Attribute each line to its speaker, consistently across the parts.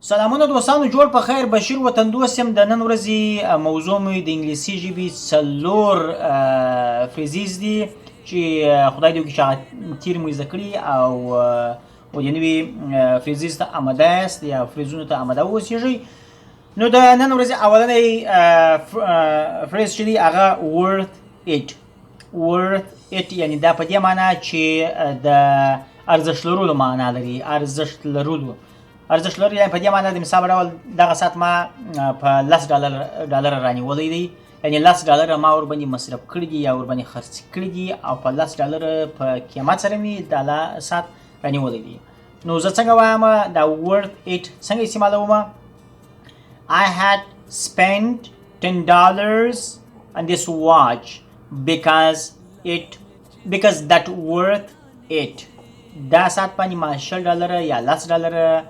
Speaker 1: سلامونه دوستانو، جوړ په خیر. بشیر وطندوست یم. د نن ورځې موضوع مې د انګلیسي ژبې 4 فریزیز دي چې خدای دې وکړي چې هغه تیر مو زده کړي او د نوي فریزیز ته آماده یاست یا فریزونو ته آماده واوسیږئ. نو د نن ورځې اولنی فریز چې دی هغه worth it یعنی دا په دې معنی چې د ارزښت لرلو معنا لري. ارزښت لرلو یعنی په دې معنی د مثال ډول دغه ساعت ما په $10 رانیولی دی، یعنی $10 ما ورباندې مصرف کړي دي یا ورباندې خرڅ کړي دي او په $10 په قیمت سره مې دا ساعت رانیولی دی. نو زه څنګه وایم دا worth it څنګه استعمالوم؟ I had spent $10 on this watch because that worth it. دا ساعت باندې ما $10 یا $10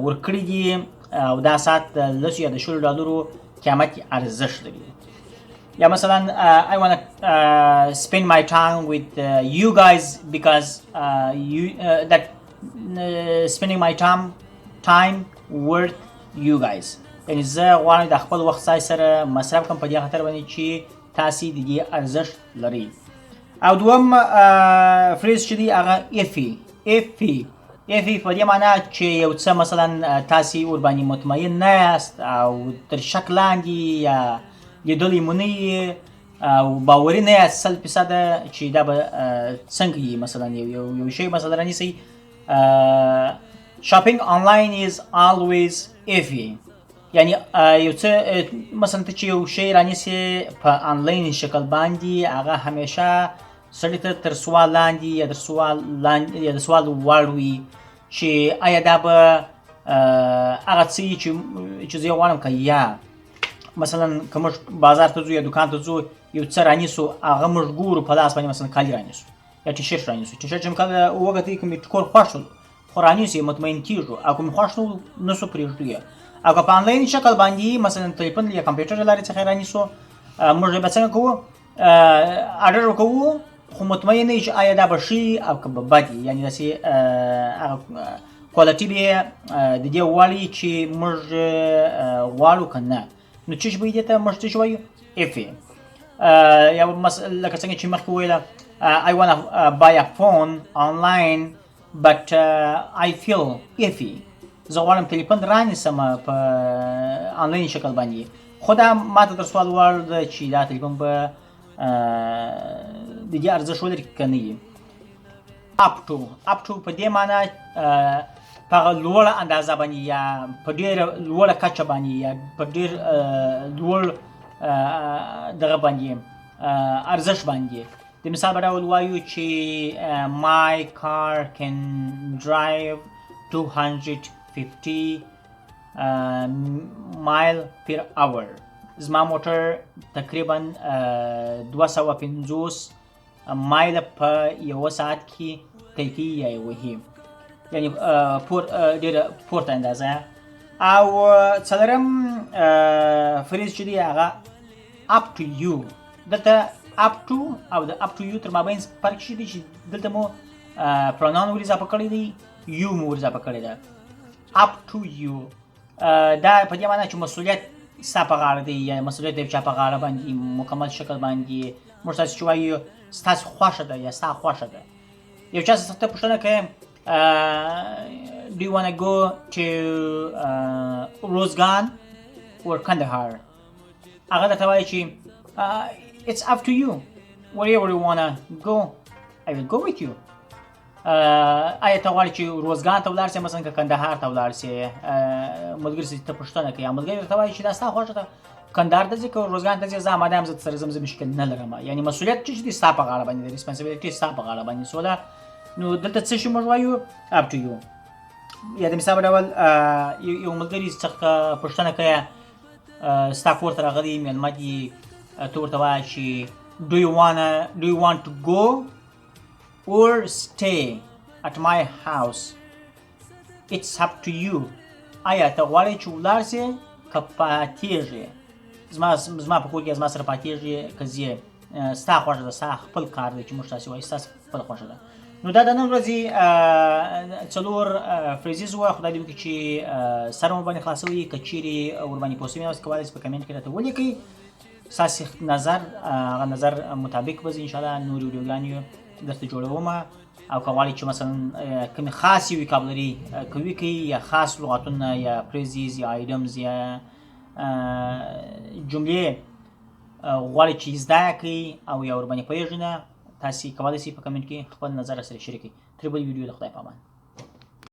Speaker 1: ورکړي دي او دا ساعت د $10 یا د $10 قیمت ارزښت لري. یا مثلا I want to spend my time with you guys because that spending my time worth you guys. یعنی زه غواړم د خپل وخت سره مصرف کړم په دې خاطر باندې چې تاسې د دې ارزښت لري. او دوم فریز چې دی هغه ify په دې معنی چې یو څه مثلا تاسې ورباندې مطمئن نه یاست او تر شک لاندې یا لیدلی مو نه یې او باوري نه یاست 100% چې دا به څنګه یي. مثلا یو شی مثلا رانیسئ shopping online is always ify، یعنی یو څه مثلا ته چې یو شی رانیسې په آنلاین شکل باندې هغه همیشه سړي ته تر سوال لاندې یا د سوال وړ وي چې آیا دا به هغه څه وي چې زه یې غواړم که یا مثلا که موږ بازار ته ځو یا دوکان ته ځو یو څه رانیسو هغه موږ ګورو په لاس باندې مثلا کالي رانیسو یا ټي شرټ رانیسو چې موږ کله وګټئ که مې ټکور خوښ شول خو رانیسو یې مطمئن کېږو او که مې خوښ نه سو پرېږدو یې. او که په آنلاین شکل باندې مثلا تلیفون یا کمپیوټر له لارې څخه یې رانیسو موږ به څنګه کوو؟ اډر وکوو خو مطمئن نه یو چې آیا دا به ښه او که به بد وي، یعنې داسې هغه کوالټي به یې د دې وړ وي چې موږ غواړو که نه. نو څه شی به دې ته موږ څه شی وایو؟ ify. یا لکه څنګه چې مخکې وویله I want to buy a phone online but I feel ify. زه غواړم تلیفون رانیسم په آنلاین شکل باندې خو دا ماته تر سوال وړ ده چې دا تلیفون به د دې ارزښت ولري که نه وي. up to په دې معنی په هغه لوړه اندازه باندې یا په ډېره لوړه کچه باندې یا په ډېر لوړ دغه باندې ارزښت باندې. د مثال په ډول وایو چې my car can drive 250 mile per hour. زما موټر تقریبا 250 مایله په یوه ساعت کې تلکي یا یې وهي، یعنی ډېره پورته اندازه. او څلورم فریز چې دی هغه up to you. دلته up to او د up to you تر مابین فرق شي دی چې دلته مو پروناون ور اضافه کړی دی، یو مو ور اضافه کړی ده. up to you دا په دې معنی چې مسؤلیت ستا په غاړه دی یا مسؤلیت د چا په غاړه باندې مکمل شکل باندې موږ تاسې چې وایو ستاسې خوښه ده یا ستا خوښه ده. یو چا څخه ته پوښتنه کوې do you want to go to روزګان or کندهار؟ هغه درته وایي چې it's up to you wherever you want to go I will go with you. آیا ته غواړې چې روزګان ته ولاړ سې مثلا که کندهار ته ولاړ سې؟ ملګري سې ته پوښتنه کوي، ملګري درته وایي چې دا ستا خوښه ده، کندهار ته ځې که روزګان ته ځې زه آماده یم، زه سره ځم، زه مشکل نه لرم. یعنی مسؤلیت چې دی ستا په غاړه باندې دی، ریسپانسیبلیټي ستا په غاړه باندې سوله. نو دلته څه شي موږ وایو؟ up to you. یا د مثال په ډول یو ملګري څخه پوښتنه کوي ستا کور ته راغلی مېلمه دي، ته ورته وایه چې do you want to go or stay at my house? It's up to you. آیا ته غواړې چې ولاړ سې که پاتېږې؟ زما په کور کې زما سره پاتېږې که ځې؟ ستا خوښه ده، ستا خپل کار دی چې موږ تاسې وایو ستاسې خپله خوښه ده. نو دا د نن ورځې 4 فریزز وه. خدای دې وکړي چې سر مو باندې خلاصوي. که چیرې ورباندې پوه شوي یاست کولی شئ په کمنټ کې راته ولیکئ ستاسې نظر، هغه نظر مطابق به زه انشاءالله نورې ویډیوګانې درته جوړوم. او که غواړئ چې مثلا کومې خاصې ویکابلري کوي کوي یا خاص لغاتونه یا فریزز یا آیډمز یا جملې غواړئ چې زده کړئ او یا ورباندې پوهېږئ نه، تاسې کولی شئ په کمنټ کې خپل نظر سره شریک کړئ. تر بل ویډیو د خدای په امان.